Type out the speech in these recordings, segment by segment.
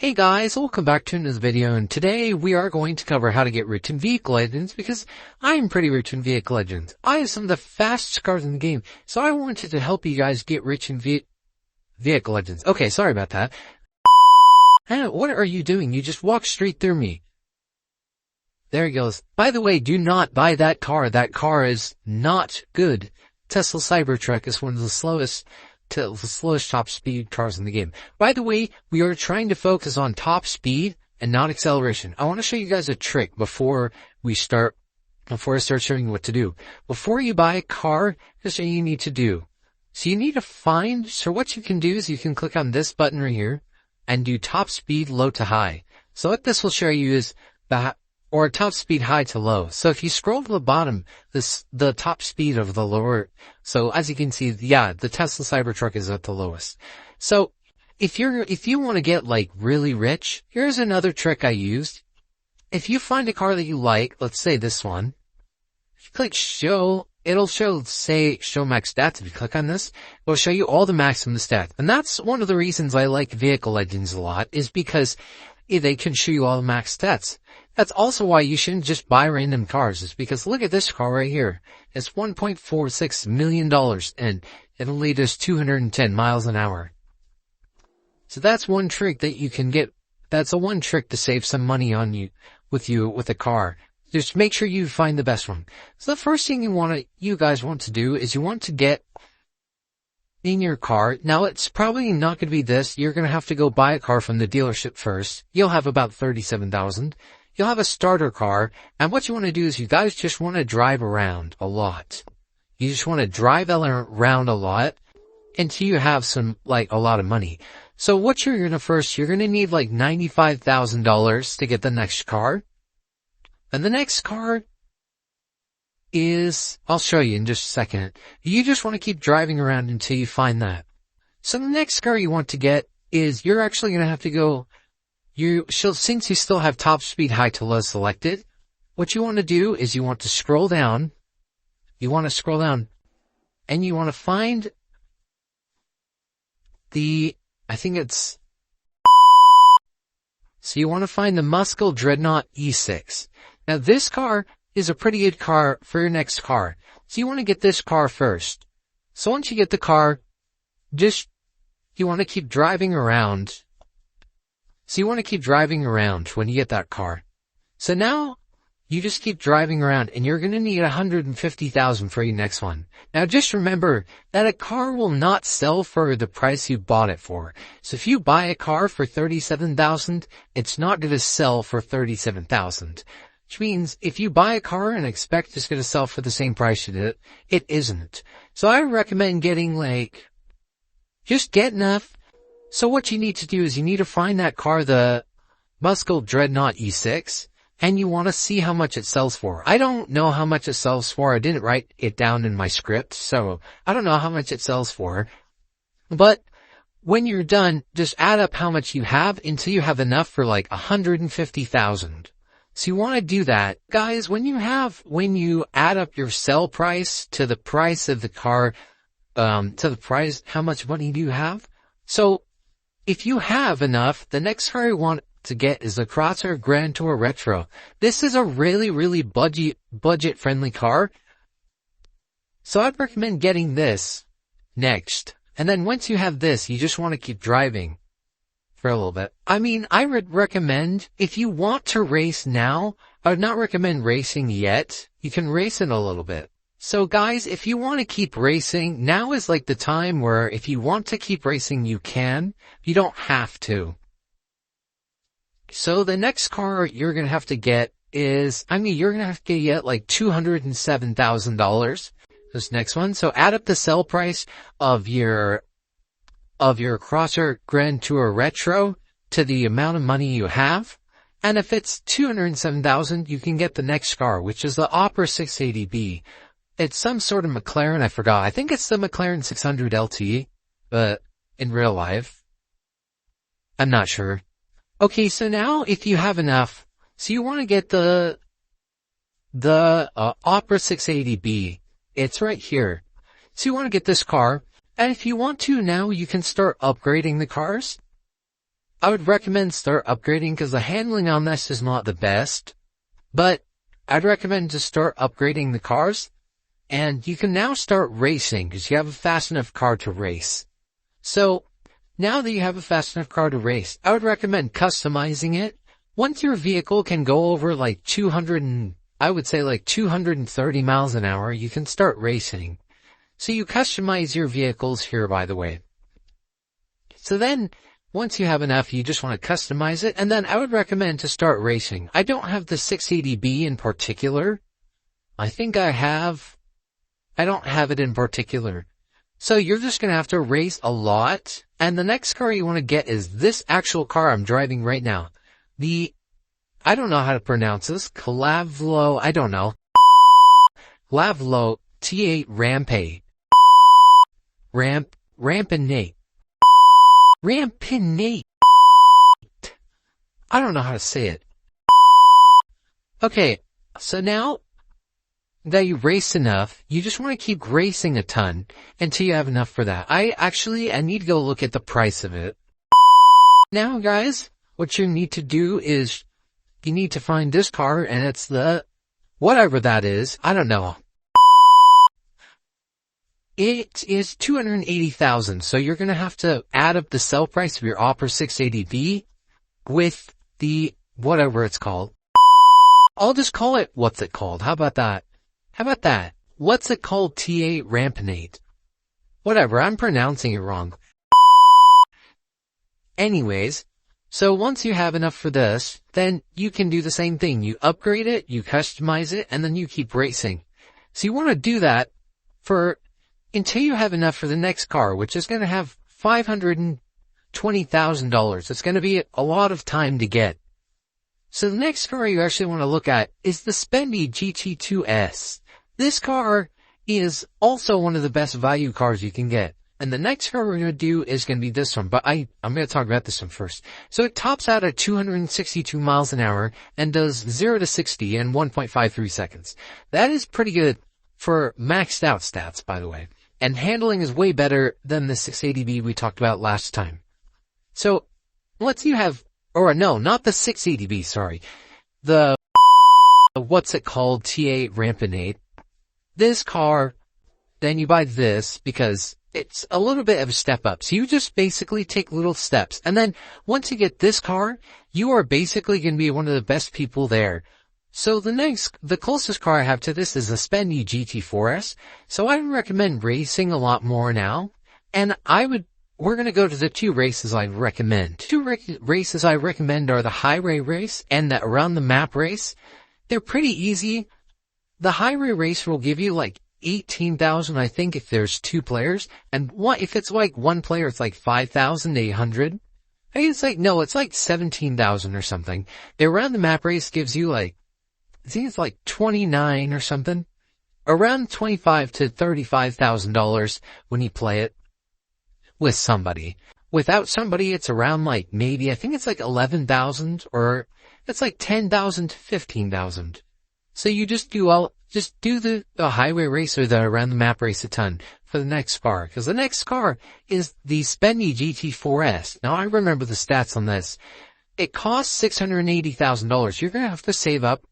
Hey guys, welcome back to another video, and today we are going to cover how to get rich in Vehicle Legends because I'm pretty rich in Vehicle Legends. I have some of the fastest cars in the game, so I wanted to help you guys get rich in Vehicle Legends. Okay, sorry about that. What are you doing? You just walked straight through me. There he goes. By the way, do not buy that car. That car is not good. Tesla Cybertruck is one of the slowest top speed cars in the game. By the way, we are trying to focus on top speed and not acceleration. I want to show you guys a trick before I start showing you what to do. Before you buy a car, here's what you need to do. So what you can do is you can click on this button right here and do top speed low to high. So what this will show you is or top speed high to low. So if you scroll to the bottom, the top speed of the lower. So as you can see, the Tesla Cybertruck is at the lowest. So if you want to get like really rich, here's another trick I used. If you find a car that you like, let's say this one, if you click show, it'll show max stats. If you click on this, it'll show you all the maximum stats. And that's one of the reasons I like Vehicle Legends a lot, is because they can show you all the max stats. That's also why you shouldn't just buy random cars, is because look at this car right here. It's $1.46 million and it only does 210 miles an hour. So that's one trick that you can get. That's one trick to save some money on with a car. Just make sure you find the best one. So the first thing you guys want to do is you want to get in your car. Now it's probably not going to be this. You're going to have to go buy a car from the dealership first. You'll have about 37,000. You'll have a starter car, and what you want to do is you guys just want to drive around a lot. You just want to drive around a lot until you have a lot of money. So what you're going to need like $95,000 to get the next car. And the next car is, I'll show you in just a second. You just want to keep driving around until you find that. So the next car you want to get is, you're actually going to have to go, since you still have top speed high to low selected, what you want to do is you want to scroll down. You want to scroll down and you want to find so you want to find the Muscle Dreadnought E6. Now this car is a pretty good car for your next car. So you want to get this car first. So once you get the car, you want to keep driving around. So you want to keep driving around when you get that car. So now you just keep driving around and you're going to need 150,000 for your next one. Now just remember that a car will not sell for the price you bought it for. So if you buy a car for 37,000, it's not going to sell for 37,000. Which means if you buy a car and expect it's going to sell for the same price you did, it isn't. So I recommend getting just get enough. So what you need to do is you need to find that car, the Muscle Dreadnought E6, and you want to see how much it sells for. I don't know how much it sells for. I didn't write it down in my script, so I don't know how much it sells for. But when you're done, just add up how much you have until you have enough for like 150,000. So you want to do that. Guys, when you add up your sell price to the price of the car, how much money do you have? So if you have enough, the next car you want to get is the Crosser Grand Tour Retro. This is a really, really budget-friendly car. So I'd recommend getting this next. And then once you have this, you just want to keep driving for a little bit. I mean, I would recommend, if you want to race now, I would not recommend racing yet. You can race in a little bit. So guys, if you want to keep racing, now is like the time where if you want to keep racing, you can. You don't have to. So the next car you're going to have to get you're going to have to get like $207,000. This next one. So add up the sell price of your Crosser Grand Tour Retro to the amount of money you have. And if it's $207,000, you can get the next car, which is the Opera 680B. It's some sort of McLaren, I forgot. I think it's the McLaren 600 LT, but in real life, I'm not sure. Okay, so now if you have enough, so you want to get the Opera 680B. It's right here. So you want to get this car, and if you want to now, you can start upgrading the cars. I would recommend start upgrading because the handling on this is not the best. But I'd recommend to start upgrading the cars. And you can now start racing because you have a fast enough car to race. So now that you have a fast enough car to race, I would recommend customizing it. Once your vehicle can go over like 230 miles an hour, you can start racing. So you customize your vehicles here, by the way. So then, once you have enough, you just want to customize it, and then I would recommend to start racing. I don't have the 680B in particular. I don't have it in particular. So you're just going to have to race a lot, and the next car you want to get is this actual car I'm driving right now. I don't know how to pronounce this, Lavlo T8 Rampinate. I don't know how to say it. Okay, so now that you race enough, you just want to keep racing a ton until you have enough for that. I need to go look at the price of it. Now, guys, what you need to do is you need to find this car, and it's the whatever that is. I don't know. It is $280,000, so you're gonna have to add up the sell price of your Opera 680B with the whatever it's called. I'll just call it what's it called. How about that? What's it called? T8 Rampinate. Whatever, I'm pronouncing it wrong. Anyways, so once you have enough for this, then you can do the same thing. You upgrade it, you customize it, and then you keep racing. So you want to do that until you have enough for the next car, which is going to have $520,000. It's going to be a lot of time to get. So the next car you actually want to look at is the Spendy GT2S. This car is also one of the best value cars you can get. And the next car we're going to do is going to be this one, but I'm going to talk about this one first. So it tops out at 262 miles an hour and does 0 to 60 in 1.53 seconds. That is pretty good for maxed out stats, by the way. And handling is way better than the 680B we talked about last time. So, once you have, or no, not the 680B, sorry. The, what's it called, T8 Rampinate. This car, then you buy this because it's a little bit of a step up. So you just basically take little steps. And then, once you get this car, you are basically going to be one of the best people there. So the closest car I have to this is the Spendy GT4S. So I would recommend racing a lot more now. And we're going to go to the two races I recommend. Races I recommend are the highway race and the around the map race. They're pretty easy. The highway race will give you like 18,000, I think, if there's two players. And if it's like one player, it's like 5,800. I think it's like 17,000 or something. The around the map race gives you I think it's like 29 or something. Around $25,000 to $35,000 when you play it with somebody. Without somebody, it's around maybe, I think it's like 11,000 or it's like 10,000 to 15,000. So you just do the highway race or the around the map race a ton for the next car. Because the next car is the Spendy GT4S. Now I remember the stats on this. It costs $680,000. You're going to have to save up.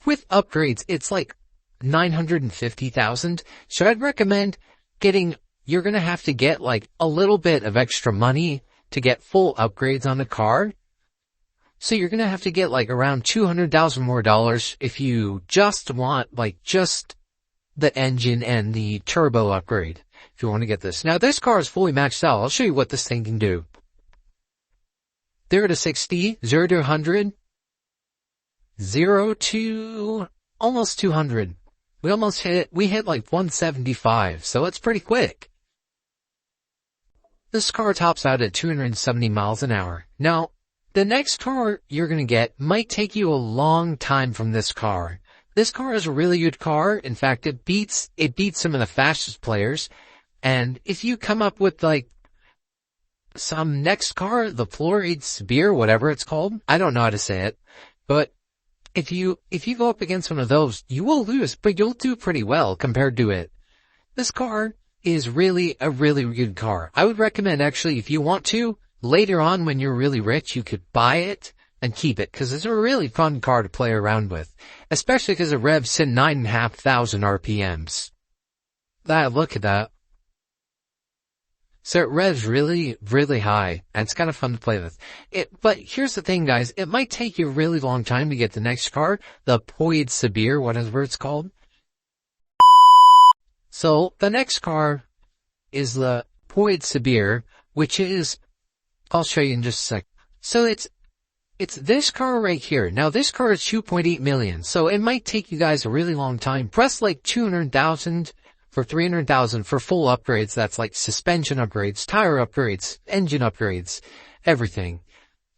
With upgrades, it's like $950,000. So I'd recommend you're going to have to get a little bit of extra money to get full upgrades on the car. So you're going to have to get around $200,000 more if you just want just the engine and the turbo upgrade. If you want to get this. Now this car is fully maxed out. I'll show you what this thing can do. 0 to 60, 0 to 100. 0 to almost 200. We hit 175, so it's pretty quick. This car tops out at 270 miles an hour. Now, the next car you're gonna get might take you a long time from this car. This car is a really good car. In fact, it beats some of the fastest players. And if you come up with some next car, the Floride Spear, whatever it's called, I don't know how to say it, but if you go up against one of those, you will lose, but you'll do pretty well compared to it. This car is really a really good car. I would recommend, actually, if you want to, later on when you're really rich, you could buy it and keep it, because it's a really fun car to play around with, especially because it revs to 9,500 RPMs. Look at that. So it revs really, really high, and it's kind of fun to play with. But here's the thing, guys. It might take you a really long time to get the next car, the Poid Sabir, whatever it's called. So the next car is the Poid Sabir, which is, I'll show you in just a sec. So it's this car right here. Now this car is 2.8 million, so it might take you guys a really long time. Press like 200,000 for 300,000 for full upgrades. That's like suspension upgrades, tire upgrades, engine upgrades, everything.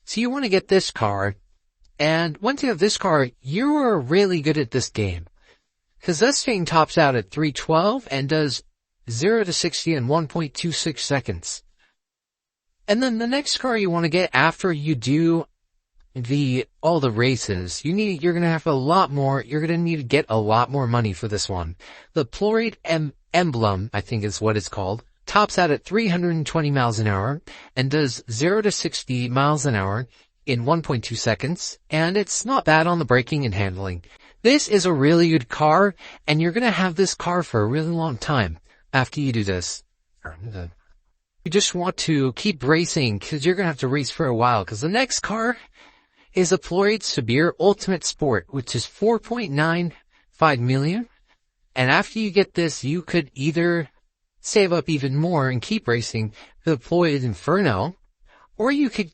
So you want to get this car, and once you have this car, you are really good at this game. Because this thing tops out at 312 and does 0 to 60 in 1.26 seconds. And then the next car you want to get after you do all the races, you're gonna have you're gonna need to get a lot more money for this one. The Ploid Emblem, I think is what it's called, tops out at 320 miles an hour and does 0 to 60 miles an hour in 1.2 seconds, and it's not bad on the braking and handling. This is a really good car, and you're gonna have this car for a really long time after you do this. You just want to keep racing, because you're gonna have to race for a while, because the next car is a Ploid Sabir Ultimate Sport, which is 4.95 million. And after you get this, you could either save up even more and keep racing the Ploid Inferno, or you could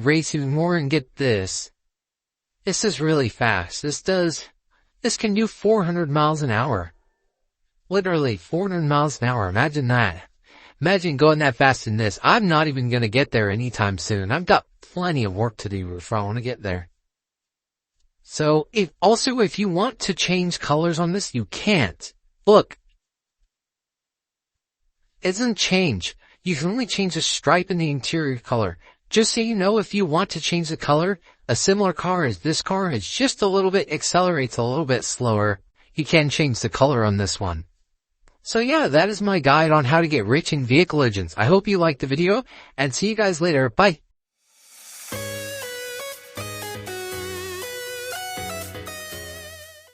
race even more and get this. This is really fast. This can do 400 miles an hour. Literally 400 miles an hour. Imagine that. Imagine going that fast in this. I'm not even going to get there anytime soon. I've got plenty of work to do before I want to get there. So, if you want to change colors on this, you can't. Look. It doesn't change. You can only change the stripe in the interior color. Just so you know, if you want to change the color, a similar car as this car is just a little bit, accelerates a little bit slower. You can change the color on this one. So yeah, that is my guide on how to get rich in Vehicle Legends. I hope you liked the video, and see you guys later. Bye.